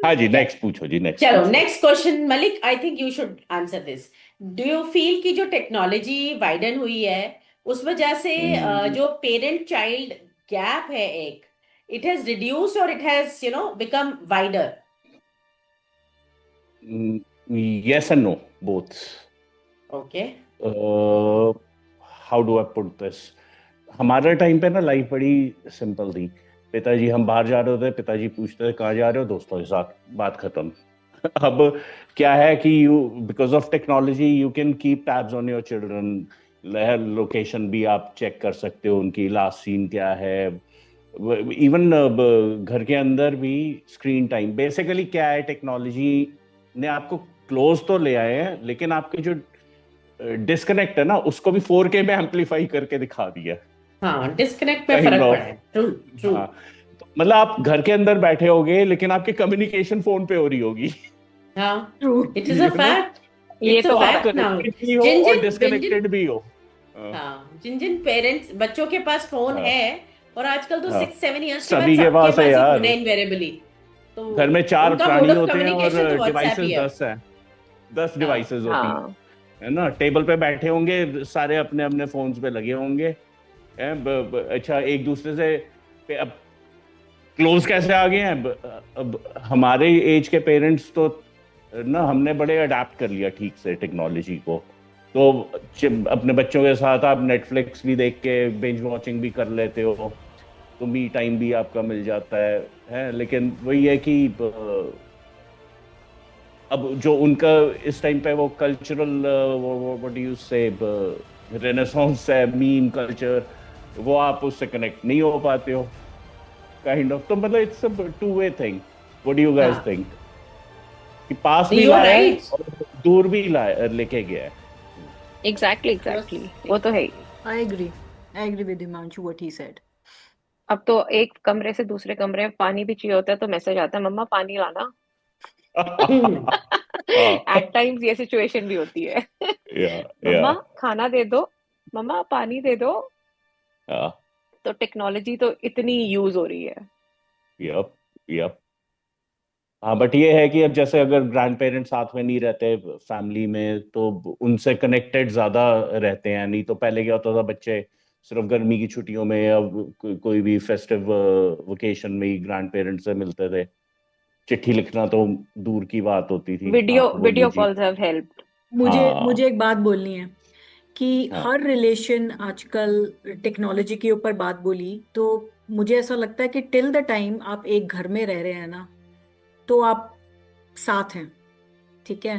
हाँ जी, नेक्स्ट पूछो जी, नेक्स्ट चलो पूछो। Next question Malik, I think you should answer this. Do you feel कि जो टेक्नोलॉजी वाइडन हुई है उस वजह से हम्म, जो पेरेंट चाइल्ड गैप है एक, इट हैज रिड्यूस्ड और it has become wider? yes and no, both. Okay. How do I put this? हमारे टाइम पे ना लाइफ बड़ी सिंपल थी। पिताजी, हम बाहर जा रहे होते, पिताजी पूछते थे कहाँ जा रहे हो, दोस्तों के साथ, बात खत्म। अब क्या है कि you, because of technology, you can keep tabs on your children. Location भी आप चेक कर सकते हो, उनकी लास्ट सीन क्या है। इवन घर के अंदर भी स्क्रीन टाइम, बेसिकली क्या है, टेक्नोलॉजी ने आपको क्लोज तो ले आए हैं, लेकिन आपकी जो डिस्कनेक्ट है ना, उसको भी 4K में एम्पलीफाई करके दिखा दिया। हाँ, डिस्कनेक्ट में काइंड फर्क पड़ा ऑफ। है। ट्रू। ट्रू। हाँ, तो मतलब आप घर के अंदर बैठे होगे, लेकिन आपकी कम्युनिकेशन फोन पे हो रही होगी। हाँ, true. It is a you know, fact. ये इट्स अ तो तो है। आप फैक्ट नाउ। कनेक्टेड भी हो और जिन जिन डिस्कनेक्टेड भी हो। हाँ। हाँ, जिन जिन पेरेंट्स बच्चों के पास फोन है, हाँ। और आजकल तो हाँ। 6-7 इयर्स के बाद सभी के सबके पास है पास ही फोन यार। है इनवेरेबली। तो घर में चार उनका मोड प्राणी ऑफ होते हैं और कम्युनिकेशन तो व्हाट्सएप ही डिवाइसेस है। 10 हैं। 10 हाँ। डिवाइसेस होती हाँ। है ना, टेबल पे बैठे होंगे सारे, अपने अपने फोन्स पे लगे होंगे। अच्छा, एक दूसरे से अब क्लोज कैसे आ गए हैं? अब हमारे एज के पेरेंट्स तो ना, हमने बड़े अडाप्ट कर लिया ठीक से टेक्नोलॉजी को। तो अपने बच्चों के साथ आप नेटफ्लिक्स भी देख के बिंज वॉचिंग भी कर लेते हो, तो मी टाइम भी आपका मिल जाता है। लेकिन वही है कि अब जो उनका इस टाइम पे वो कल्चरल, व्हाट डू यू से, रेनेसांस है, मीम कल्चर, वो आप उससे कनेक्ट नहीं हो पाते हो। काइंड ऑफ, तो मतलब it's a two way thing. What do you guys हाँ, थिंक? कि पास भी यू आर लाया है राइट। और दूर भी लाया, लेके गया है। एग्जैक्टली एग्जैक्टली, वो तो है ही। I agree with Himanshu what he said. अब तो एक कमरे से दूसरे कमरे में पानी भी चाहिए होता है तो मैसेज आता है, मम्मा पानी लाना। एट टाइम्स ये सिचुएशन भी होती है। या या मम्मा खाना दे दो, मम्मा पानी दे दो। या तो टेक्नोलॉजी तो इतनी यूज हो रही है। Yup yup. हाँ, बट ये है कि अब जैसे अगर ग्रैंड पेरेंट्स साथ में नहीं रहते फैमिली में, तो उनसे कनेक्टेड ज्यादा रहते हैं। नहीं तो पहले क्या होता था, बच्चे सिर्फ गर्मी की छुट्टियों में या कोई भी फेस्टिव वेकेशन में ही ग्रैंड पेरेंट्स से मिलते थे। चिट्ठी लिखना तो दूर की बात होती थी। वीडियो आप बोलिए वीडियो जी। Calls have helped. मुझे हाँ। मुझे एक बात बोलनी है कि हाँ। हर रिलेशन आजकल टेक्नोलॉजी के ऊपर बात बोली तो मुझे ऐसा लगता है कि टिल द टाइम आप एक घर में रह रहे हैं ना, तो आप साथ हैं, ठीक है।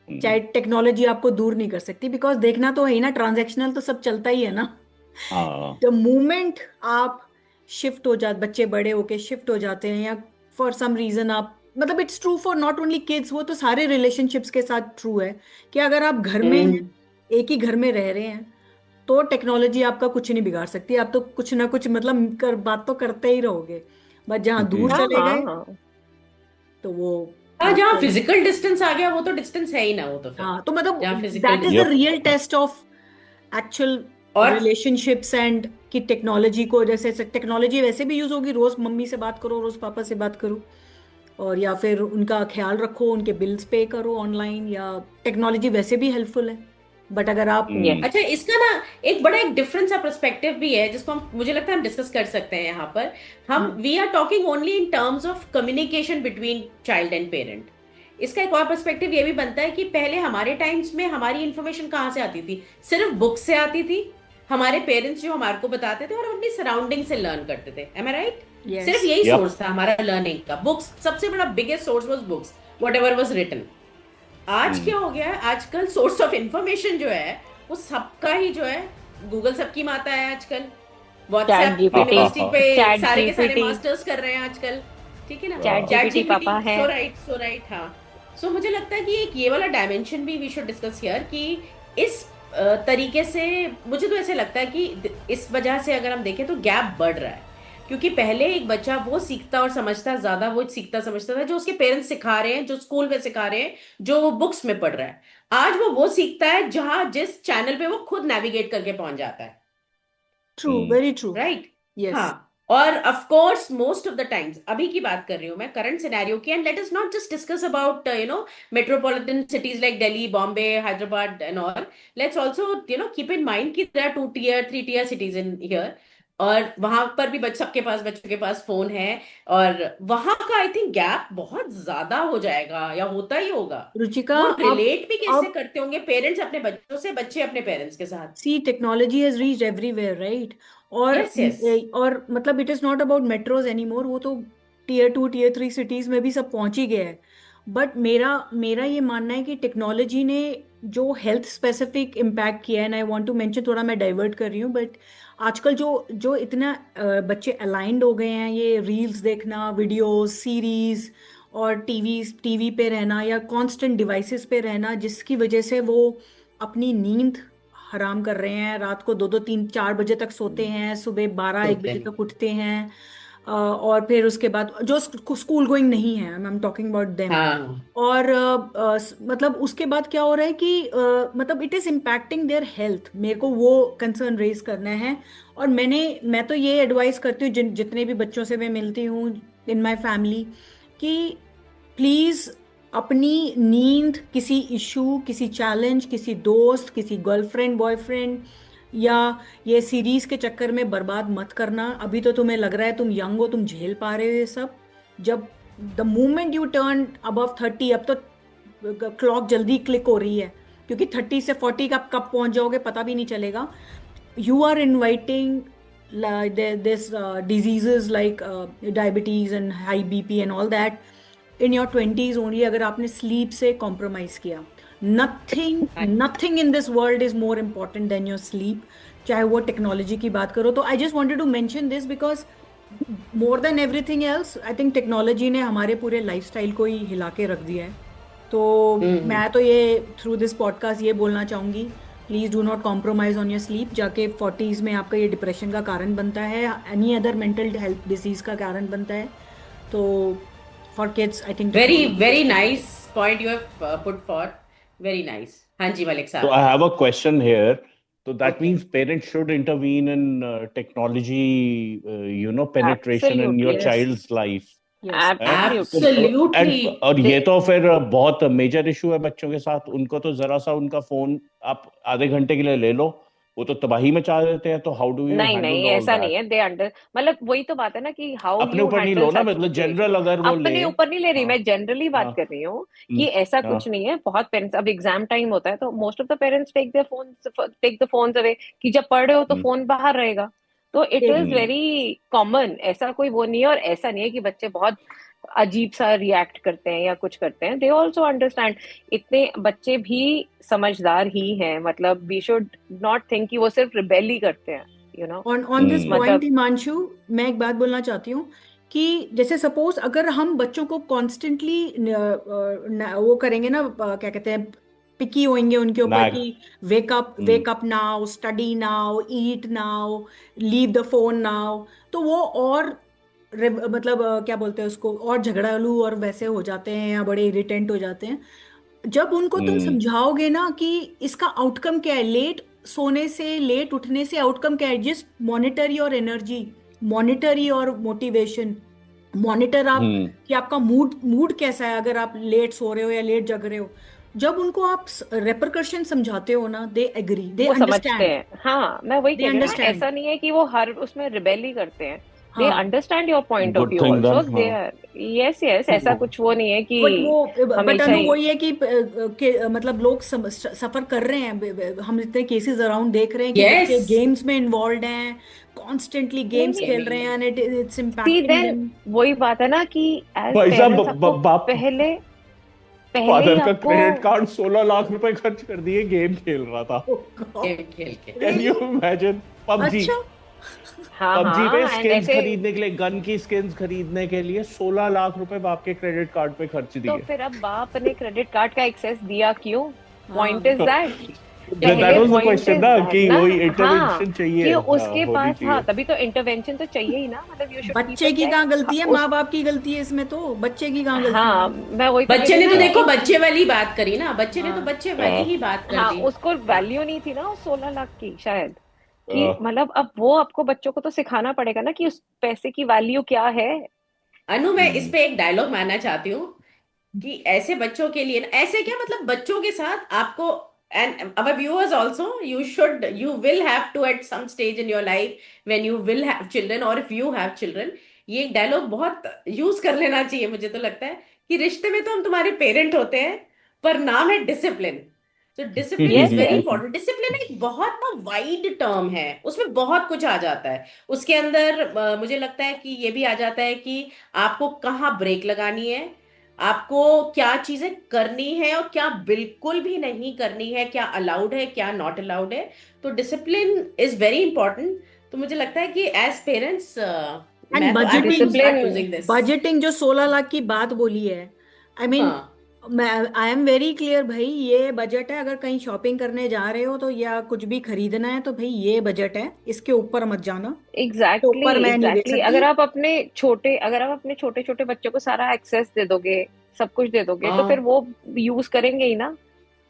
चाहे हम्म, टेक्नोलॉजी आपको दूर नहीं कर सकती, बिकॉज देखना तो है ही ना, ट्रांजैक्शनल तो सब चलता ही है ना। हाँ। द मोमेंट आप शिफ्ट हो जाते, बच्चे बड़े होके शिफ्ट हो जाते हैं, या फॉर सम रीजन आप, मतलब it's true for not only kids, वो तो सारे रिलेशनशिप्स के साथ ट्रू है कि अगर आप घर में हैं, हम्म। एक ही घर में रह रहे हैं, तो टेक्नोलॉजी आपका कुछ नहीं बिगाड़ सकती। आप तो कुछ ना कुछ मतलब बात तो करते ही रहोगे। बट जहां दूर जी। हाँ चले हाँ गए हाँ। तो वो हाँ, जहाँ आपको, फिजिकल डिस्टेंस आ गया वो तो डिस्टेंस है ही ना, वो तो फिर हाँ तो मतलब जहाँ physical that is the yup. Distance. Real test of actual और रिलेशनशिप्स एंड कि टेक्नोलॉजी को, जैसे टेक्नोलॉजी वैसे भी यूज होगी, रोज मम्मी से बात करो, रोज पापा से बात करो, और या फिर उनका ख्याल रखो, उनके बिल्स पे करो ऑनलाइन, या टेक्नोलॉजी वैसे भी हेल्पफुल है। बट अगर आप, हम्म। अच्छा, इसका ना एक बड़ा एक डिफरेंस सा पर्सपेक्टिव भी है जिसको हम, मुझे लगता है हम डिस्कस कर सकते हैं यहाँ पर। हम hmm, we are talking only in terms of communication between child and parent. इसका एक और पर्सपेक्टिव ये भी बनता है कि पहले हमारे टाइम्स में हमारी इंफॉर्मेशन कहाँ से आती थी? सिर्फ बुक से आती थी। हमारे पेरेंट्स जो हमारे को बताते थे और हम अपनी सराउंडिंग से लर्न करते थे, एम आई राइट? यस, सिर्फ यही यप। सोर्स था हमारा लर्निंग का, बुक्स। सबसे बड़ा biggest source was books, whatever was written. आज हम्म। क्या हो गया है, आजकल सोर्स ऑफ इंफॉर्मेशन जो है वो सबका ही जो है, गूगल सबकी माता है आजकल। चैट व्हाट्सएप हाँ हाँ जीपीटी। यूनिवर्सिटी हाँ। पे चैट सारे के सारे जीपीटी। मास्टर्स कर रहे हैं आजकल। ठीक है ना? चैट हाँ। चैट जीपीटी जीपीटी, पापा है। सो राइट, हाँ। सो मुझे लगता है कि एक ये वाला डायमेंशन भी वी शुड डिस्कस हियर कि इस तरीके से मुझे तो ऐसे लगता है कि इस वजह से अगर हम देखें तो गैप बढ़ रहा है। क्योंकि पहले एक बच्चा वो सीखता और समझता, ज्यादा वो सीखता समझता था जो उसके पेरेंट्स सिखा रहे हैं, जो स्कूल में सिखा रहे हैं, जो वो बुक्स में पढ़ रहा है। आज वो सीखता है जहां जिस चैनल पे वो खुद नेविगेट करके पहुंच जाता है। True, hmm. Very true. Right. Yes. हाँ। और of course most of the times, अभी की बात कर रही हूँ मैं, करंट सिनेरियो की, and let us not just discuss about metropolitan cities like Delhi, Bombay, Hyderabad and all. Let's also keep in mind कि there are 2 tier 3 tier cities in here, और वहां पर भी सबके पास, बच्चों के पास फोन है. और वहां का आई थिंक गैप बहुत ज्यादा हो जाएगा, या होता ही होगा. रुचिका, वो अब रिलेट भी कैसे अब करते होंगे पेरेंट्स अपने बच्चों से, बच्चे अपने पेरेंट्स के साथ? See technology has reached everywhere, right? और यस, यस. और मतलब it is not about metros anymore, वो तो टियर 2 टियर 3 सिटीज में भी सब पहुंच ही गया है. बट मेरा मेरा ये मानना है कि टेक्नोलॉजी ने जो हेल्थ स्पेसिफिक इम्पैक्ट किया है, and I want to mention, थोड़ा मैं डाइवर्ट कर रही हूँ, बट आजकल जो जो इतना बच्चे अलाइंड हो गए हैं, ये रील्स देखना, वीडियोस, सीरीज, और टीवी पे रहना या कांस्टेंट डिवाइसेस पे रहना, जिसकी वजह से वो अपनी नींद हराम कर रहे हैं. रात को 2 2 3 4 बजे तक सोते हैं, सुबह 12 1 बजे होते तक उठते हैं. और फिर उसके बाद जो स्कूल गोइंग नहीं है, I am talking about them. हाँ. और मतलब उसके बाद क्या हो रहा है कि मतलब it is impacting their health. मेरे को वो कंसर्न रेज करना है. और मैं तो ये एडवाइस करती हूँ जितने भी बच्चों से मैं मिलती हूँ इन माय फैमिली, कि प्लीज अपनी नींद किसी इशू, किसी चैलेंज, किसी दोस्त, किसी गर्लफ्रेंड बॉयफ्रेंड या ये सीरीज के चक्कर में बर्बाद मत करना. अभी तो तुम्हें लग रहा है तुम यंग हो, तुम झेल पा रहे हो ये सब. जब the moment U turn above 30, अब तो क्लॉक जल्दी क्लिक हो रही है, क्योंकि 30 से 40 का कब पहुंच जाओगे पता भी नहीं चलेगा. You are inviting this diseases like diabetes and high BP and all that in your 20s only, अगर आपने स्लीप से कॉम्प्रोमाइज किया. Nothing in this world is more important than your sleep, चाहे वो टेक्नोलॉजी की बात करो. तो I just wanted to mention this because more than everything else I think technology ने हमारे पूरे लाइफस्टाइल को ही हिला के रख दिया है. तो मैं तो ये थ्रू दिस पॉडकास्ट ये बोलना चाहूंगी, please do not compromise on your sleep. जाके 40s में आपका ये डिप्रेशन का कारण बनता है, any other mental health disease का कारण बनता है. तो for kids I think very very nice point you have put for. Very nice. हाँ जी मलिक So साहब. I have a question here. So that Okay. means parents should intervene in technology, penetration in your Absolutely. Yes. child's life. Yes. Absolutely. Absolutely. और ये They- तो फिर बहुत major issue है बच्चों के साथ. उनको तो जरा सा उनका फोन आप आधे घंटे के लिए ले लो, वो तो तबाही मचा देते हैं. तो हाउ डू यू नहीं हैंडल नहीं, ऑल ऐसा नहीं दैट? है. दे अंडर, मतलब वही तो बात है ना कि हाउ अपने यू ऊपर नहीं हैंडल लो ना, सच मतलब सिचुएशन. जनरल अगर वो ले. अपने ऊपर नहीं ले रही हाँ मैं, जनरली बात हाँ कर रही हूँ कि ऐसा हाँ कुछ नहीं है. बहुत पेरेंट्स, अब एग्जाम टाइम होता है तो most of the parents take the phones away, कि जब पढ़ रहे हो तो हम्म, फोन बाहर रहेगा. तो it is hmm, very common, ऐसा कोई वो नहीं है. और ऐसा नहीं है कि बच्चे बहुत अजीब सा रिएक्ट करते हैं या कुछ करते हैं. They also understand. इतने बच्चे भी समझदार ही हैं. मतलब वी शुड नॉट थिंक कि वो सिर्फ रिबेल ही करते हैं, you know. On this hmm, point मतलब हिमांशु, मैं एक बात बोलना चाहती हूँ कि जैसे सपोज अगर हम बच्चों को कॉन्स्टेंटली वो करेंगे ना, क्या कहते हैं, पिकी होंगे उनके ऊपर नाग. कि hmm, wake up now, study now, eat now, leave the phone now, तो वो और मतलब क्या बोलते हैं उसको, और झगड़ालू और वैसे हो जाते हैं या बड़े इरिटेंट हो जाते हैं. जब उनको तुम हम्म, समझाओगे ना कि इसका आउटकम क्या है, लेट सोने से लेट उठने से आउटकम क्या है, just monitor your energy, monitor your motivation, monitor आप हम्म, कि आपका मूड मूड कैसा है अगर आप लेट सो रहे हो या लेट जग रहे हो. जब उनको आप रेपरकशन समझाते हो ना, दे एग्री, दे वो समझते अंडरस्टैंड, हैं. हाँ, मैं वही दे कह रही हूँ ना, अंडरस्टैंड. ऐसा नहीं है कि वो हर उसमें रिबेल ही करते हैं. दे हाँ. Understand your point of good view thing also. Then. They हाँ आर, यस यस, ऐसा कुछ वो नहीं है कि बट वो बट हमेशा अनु ही. वही है कि मतलब लोग सफर कर रहे हैं. हम इतने केसेस अराउंड देख रहे हैं कि बच्चे Yes. गेम्स में इन्वॉल्व हैं, कॉन्स्टेंटली नहीं गेम्स नहीं, खेल रहे हैं, and it's see impacting then them. वही बात है ना कि एज भाई साहब, पेरेंट्स आपको बाप पहले पहले ही फादर का आपको. क्रेडिट कार्ड 16 लाख रुपए खर्च कर दिए, गेम खेल रहा था. खेल खेल के. Can you imagine? पबजी. अच्छा. हाँ पबजी पे हाँ, एंड स्किन्स ऐसे. खरीदने के लिए, गन की स्किन्स खरीदने के लिए 16 लाख रुपए बाप के क्रेडिट कार्ड पे खर्च तो दिए. फिर अब बाप ने क्रेडिट कार्ड का एक्सेस दिया क्यों? पॉइंट हाँ. Is that. दैट पहले was the point question is ना, दैट कि ना. वही हाँ, इंटरवेंशन चाहिए. कि हाँ, उसके होनी पास, हाँ, चाहिए. तभी तो इंटरवेंशन तो चाहिए ही ना. मतलब यू शुड कीप बच्चे अ की चेक. कहाँ गलती है, उस, माँ बाप की गलती है इसमें, तो बच्चे की कहाँ गलती हाँ, है. मैं वही तो कह बच्चे रही ने हूँ तो ना देखो कि बच्चे वाली बात करी ना, बच्चे ने तो हाँ. बच्चे वाली ही बात कर हाँ, दी. उसको वैल्यू नहीं थी ना उस 16 लाख की शायद. कि मतलब अब वो आपको बच्चों को तो सिखाना पड़ेगा ना कि उस पैसे की वैल्यू क्या है। अनु, मैं इस पे एक डायलॉग मानना चाहती हूँ कि ऐसे बच्चों के लिए ऐसे क्या मतलब बच्चों के साथ आपको and our viewers also you will have to at some stage in your life when you will have children or if you have children, ये एक डायलॉग बहुत यूज कर लेना चाहिए मुझे तो लगता है कि रिश्ते में तो हम तुम्हारे पेरेंट होते हैं पर नाम है डिसिप्लिन। तो discipline is yes very yes important. Discipline एक बहुत ना वाइड टर्म है, उसमें बहुत कुछ आ जाता है। उसके अंदर मुझे लगता है कि ये भी आ जाता है कि आपको कहाँ ब्रेक लगानी है, आपको क्या चीजें करनी है और क्या बिल्कुल भी नहीं करनी है, क्या अलाउड है क्या नॉट अलाउड है। तो डिसिप्लिन इज वेरी इंपॉर्टेंट। तो मुझे लगता है कि एज पेरेंट्स एंड मैं तो I am going to budgeting, start discipline. Using this. Budgeting जो 16 लाख की बात बोली है, आई मीन हाँ मैं आई एम वेरी क्लियर भाई, ये बजट है। अगर कहीं शॉपिंग करने जा रहे हो तो या कुछ भी खरीदना है तो भाई ये बजट है, इसके ऊपर मत जाना, इसके एग्जैक्टली ऊपर मैं नहीं दे एग्जैक्टली। सकती। अगर आप अपने छोटे छोटे बच्चों को सारा एक्सेस दे दोगे, सब कुछ दे दोगे, तो फिर हाँ वो यूज करेंगे ही ना।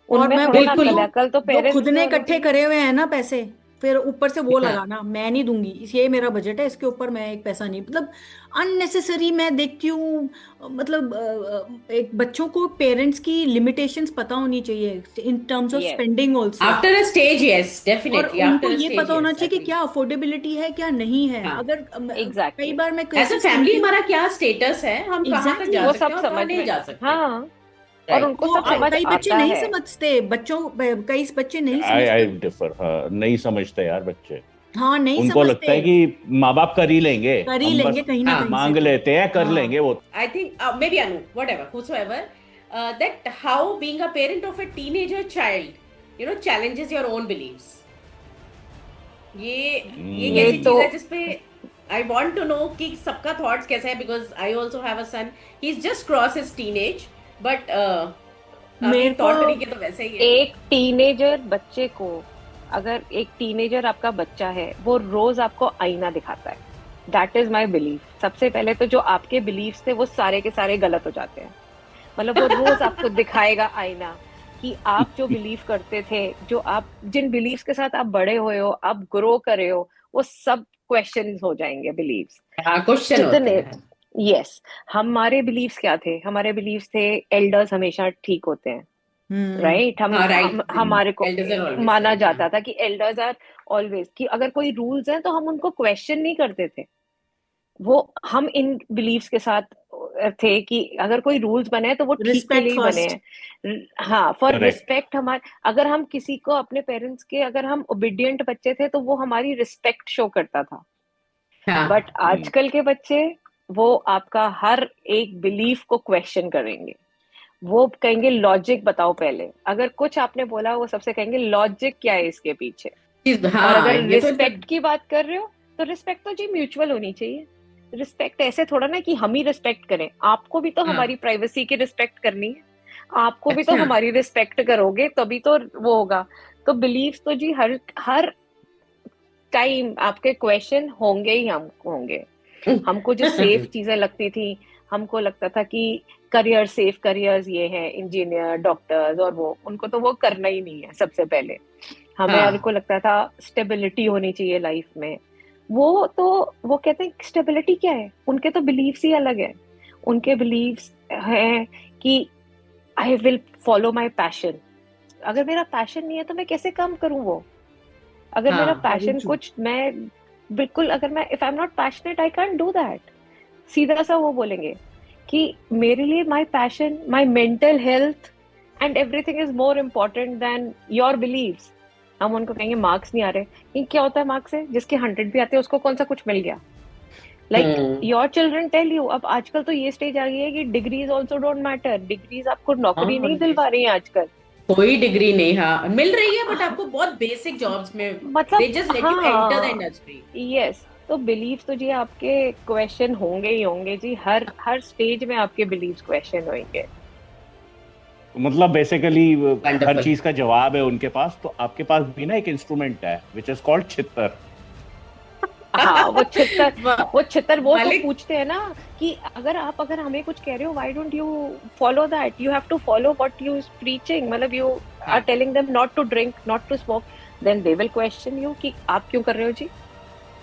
और उनमें मैं थोड़ा ना वही अक्ल बिल्कुल। है, जो अक्ल तो जो खुद पेरेंट्स में ने होनी इकट्ठे चाहिए। करे हुए हैं ना पैसे, फिर ऊपर से वो हाँ लगाना मैं नहीं दूंगी, ये मेरा बजट है, इसके ऊपर मैं एक पैसा नहीं, मतलब अननेसेसरी मैं देखती हूँ। मतलब एक बच्चों को पेरेंट्स की लिमिटेशंस पता होनी चाहिए इन terms of yes spending also. After a stage yes और डेफिनेटली उनको आफ्टर अ ये स्टेज पता होना यस चाहिए कि एग्री। क्या अफोर्डेबिलिटी है क्या नहीं है। हाँ अगर कई एग्जैक्टली। बार मैं एज अ केसेस फैमिली सुनती हूँ। हमारा क्या स्टेटस है, हम कहाँ तक जा वो एग्जैक्टली सकते सब हैं और कहाँ समझ नहीं में, जा सकते। हाँ, और राइट उनको वो सब समझ राइट। कई बच्चे आता नहीं है। समझते, कई बच्चे नहीं आई समझते। डिफर, हाँ नहीं समझते यार बच्चे। हाँ नहीं उनको लगता समझते, है कि माँ बाप कर ही लेंगे, कर ही हम लेंगे बस कहीं ना कहीं हाँ से मांग तो। लेते हैं कर हाँ लेंगे वो। I think maybe Anu, whatever, whosoever, that how being a parent of a teenager child, challenges your own beliefs. ये ये कैसी तो चीज है जिसपे आई वांट टू नो कि सबका थॉट्स कैसा है, because I also have a son, he is just cross his teenage, but अभी मेरे को तौर तरीके तो वैसे ही है। एक टीनेजर बच्चे को, अगर एक टीनेजर आपका बच्चा है, वो रोज आपको आईना दिखाता है। That is my belief. सबसे पहले तो जो आपके बिलीफ्स थे वो सारे के सारे गलत हो जाते हैं। मतलब वो रोज आपको दिखाएगा आईना कि आप जो बिलीव करते थे, जो आप जिन बिलीव्स के साथ आप बड़े हुए हो, आप ग्रो कर रहे हो, वो सब क्वेश्चन हो जाएंगे बिलीव्स। हाँ क्वेश्चन होते जितने, हैं। यस, हमारे बिलीव्स क्या थे? हमारे बिलीव्स थे एल्डर्स हमेशा ठीक होते हैं, हम्म राइट? हाँ राइट। हमारे को एल्डर्स आर ऑलवेज माना राइट। हाँ जाता था कि एल्डर्स आर ऑलवेज, कि अगर कोई रूल्स हैं तो हम उनको क्वेश्चन नहीं करते थे। वो हम इन बिलीव्स के साथ थे कि अगर कोई रूल्स बने हैं तो वो ठीक के लिए रिस्पेक्ट ही बने फर्स्ट। हैं। हाँ, फॉर करेक्ट। रिस्पेक्ट। हमारे, अगर हम किसी को, अपने पेरेंट्स के, अगर हम ओबीडियंट बच्चे थे तो वो हमारी रिस्पेक्ट शो करता था। बट हाँ आजकल के बच्चे, वो आपका हर एक बिलीफ को क्वेश्चन करेंगे। वो कहेंगे लॉजिक बताओ पहले। अगर कुछ आपने बोला, वो सबसे कहेंगे लॉजिक क्या है इसके पीछे। और हाँ अगर ये तो एकदम। रिस्पेक्ट की बात कर रहे हो, तो रिस्पेक्ट तो जी म्यूचुअल होनी चाहिए। रिस्पेक्ट ऐसे थोड़ा ना कि हम ही रिस्पेक्ट करें, आपको भी तो हमारी हाँ प्राइवेसी की रिस्पेक्ट करनी है। आपको भी तो अच्छा। हमारी रिस्पेक्ट करोगे तभी तो वो होगा। तो बिलीव तो जी हर हर टाइम आपके क्वेश्चन होंगे ही, हम होंगे। हमको जो सेफ चीजें लगती थी, हमको लगता था कि करियर, सेफ करियर्स ये है, इंजीनियर, डॉक्टर्स, और वो उनको तो वो करना ही नहीं है सबसे पहले। हमें को हाँ लगता था स्टेबिलिटी होनी चाहिए लाइफ में। वो तो, वो कहते हैं स्टेबिलिटी क्या है, उनके तो बिलीव्स ही अलग है। उनके बिलीव्स हैं कि I will follow my passion. अगर मेरा पैशन नहीं है तो मैं कैसे काम करूं वो? अगर मेरा हाँ वेरी पैशन ट्रू। कुछ, मैं बिल्कुल, अगर मैं, if I am not passionate I can't do that. सीधा सा वो बोलेंगे कि मेरे लिए my passion, my mental health and everything is more important than your beliefs. हम उनको कहेंगे मार्क्स नहीं आ रहे, ये क्या होता है मार्क्स से? जिसके 100 भी आते हैं उसको कौन सा कुछ मिल गया? Like hmm. Your children tell you. अब आजकल तो ये स्टेज आ गई है कि degrees also don't matter. Degrees आपको नौकरी हाँ नहीं दिलवा रही है आजकल। कोई डिग्री नहीं, हाँ मिल रही है बट आपको बहुत बेसिक जॉब्स में दे मतलब just let you enter the हाँ, इंडस्ट्री। यस। तो बिलीव तो जी आपके क्वेश्चन होंगे ही होंगे जी, हर हर स्टेज में आपके बिलीव्स क्वेश्चन होंगे। मतलब बेसिकली हर वंडरफुल। चीज का जवाब है उनके पास, तो आपके पास भी ना एक इंस्ट्रूमेंट है विच इज कॉल्ड छित्तर। हाँ, वो छितर वो तो मालिक। पूछते हैं ना कि अगर हमें कुछ कह रहे हो, why don't you follow that, you have to follow what you preaching. मतलब you are telling them not to drink, not to smoke, then they will question you कि आप क्यों कर रहे हो जी?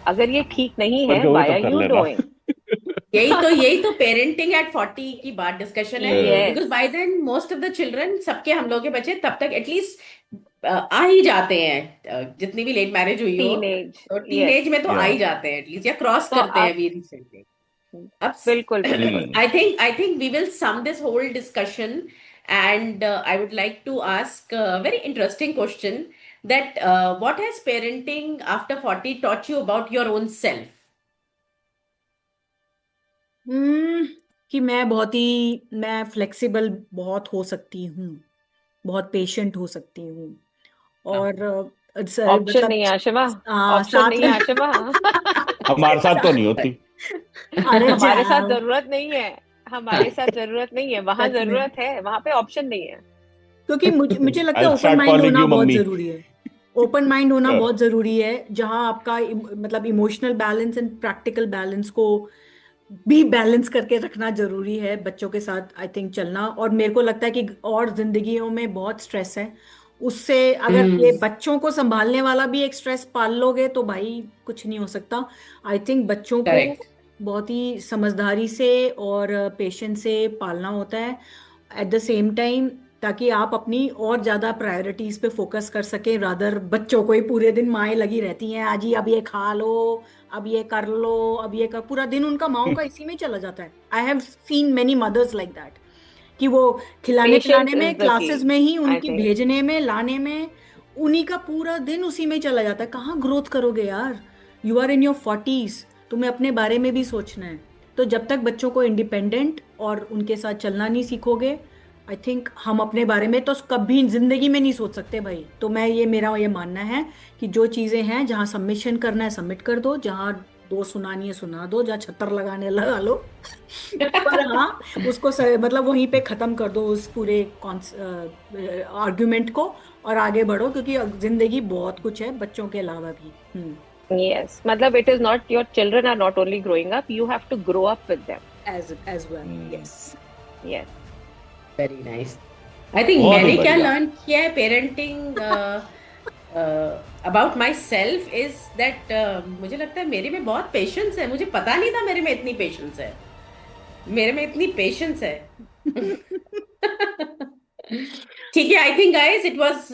अगर ये ठीक नहीं पर है, जो why तो are कर you लेना। doing? यही तो पेरेंटिंग एट 40 की बात डिस्कशन है, Yes, because by then most of the children, सबके हम लोग के बच्चे तब तक एटलीस्ट आ ही जाते हैं, जितनी भी लेट मैरिज हुई हो teenage, तो yes. टीनेज में तो आ Yeah. ही जाते हैं एटलीस्ट, या क्रॉस तो करते हैं आप अभी रिसेंटली। अब बिल्कुल बिल्कुल I think we will sum this whole discussion, and I would like to ask a very interesting question, that what has parenting after 40 taught you about your own self? हम्म कि मैं फ्लेक्सिबल बहुत हो सकती हूँ, बहुत पेशेंट हो सकती हूँ, और ऑप्शन नहीं मतलब है आशिमा, ऑप्शन साथ नहीं में है आशिमा। हमारे साथ तो नहीं होती। अरे हमारे साथ जाओ, जरूरत नहीं है, हमारे साथ जरूरत नहीं है, वहां सच में, जरूरत है, वहां पे ऑप्शन नहीं है। क्योंकि मुझे लगता है I'll open start mind calling होना you बहुत मम्मी। जरूरी है। ओपन माइंड होना Yeah. बहुत जरूरी है, जहां आपका मतलब emotional balance and practical balance को भी बैलेंस करके रखना जरूरी है बच्चों के साथ, आई थिंक चलना। और मेरे को लगता है कि और जिंदगियों में बहुत स्ट्रेस है, उससे अगर ये Hmm. बच्चों को संभालने वाला भी एक स्ट्रेस पाल लोगे तो भाई कुछ नहीं हो सकता। आई थिंक बच्चों को Correct. बहुत ही समझदारी से और पेशेंस से पालना होता है एट द सेम टाइम, ताकि आप अपनी और ज्यादा प्रायोरिटीज पे फोकस कर सके, रादर बच्चों को ही पूरे दिन माएं लगी रहती हैं, आज ही अब ये खा लो, अब ये कर लो, अब ये कर, पूरा दिन उनका माओ का इसी में चला जाता है। I have seen many mothers like that, कि वो खिलाने पेशेंस पिलाने इज में, द की, क्लासेस में ही आई उनकी थिंक। भेजने में, लाने में, उन्हीं का पूरा दिन उसी में चला जाता है। कहाँ ग्रोथ करोगे यार, you are in your 40s, तुम्हें अपने बारे में भी सोचना है। तो जब तक बच्चों को इंडिपेंडेंट और उनके साथ चलना नहीं सीखोगे, आई थिंक हम अपने बारे में तो कभी जिंदगी में नहीं सोच सकते भाई। तो मेरा ये मानना है कि जो चीजें हैं, जहां सबमिशन करना है सबमिट कर दो, जहां दो सुनानी है सुना दो, जहां छत्तर लगाने लगा लो। पर हाँ, उसको मतलब वहीं पे खत्म कर दो उस पूरे आर्ग्यूमेंट को, और आगे बढ़ो, क्योंकि जिंदगी बहुत कुछ है बच्चों के अलावा भी। Yes, मतलब it is not, your children are not only growing up, you have to grow up with them. as well, yes. Yes. Very nice. I think बहुत ही मैंने क्या बढ़िया। लर्न किया है parenting about my self is that, मुझे लगता है मेरे में बहुत पेशेंस है। मुझे पता नहीं था मेरे में इतनी पेशेंस है, मेरे में इतनी पेशेंस है। ठीक है, I think guys it was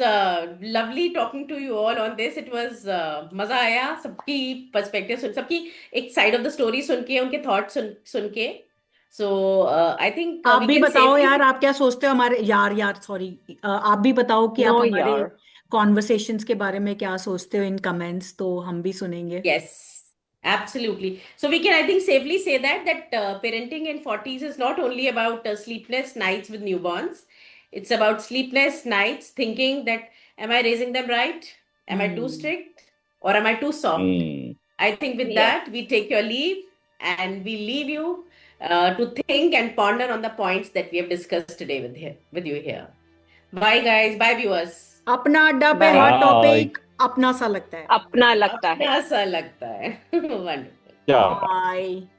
lovely talking to you all on this. It was मजा आया सबकी पर्सपेक्टिव सुन, सबकी एक साइड ऑफ द स्टोरी सुन के, उनके थॉट्स सुन के। सो आई थिंक आप वी भी कैन बताओ सेफली, यार, आप क्या सोचते हो हमारे, यार सॉरी, आप भी बताओ कि आप No, हमारे yaar. कॉन्वर्सेशंस के बारे में क्या सोचते हो इन कमेंट्स, तो हम भी सुनेंगे। yes, absolutely. So we can, I think, safely say that parenting in 40s is not only about sleepless nights with newborns. It's about sleepless nights thinking that, am I raising them right? Am I too strict? Or am I too soft? I think with Yes. that, we take your leave, and we leave you to think and ponder on the points that we have discussed today with you here. Bye, guys. Bye, viewers. अपना अड्डा पे Bye. हर Bye. Topic अपना सा लगता है। अपना लगता है। अपना सा लगता है। Wonderful. क्या बात। बाय।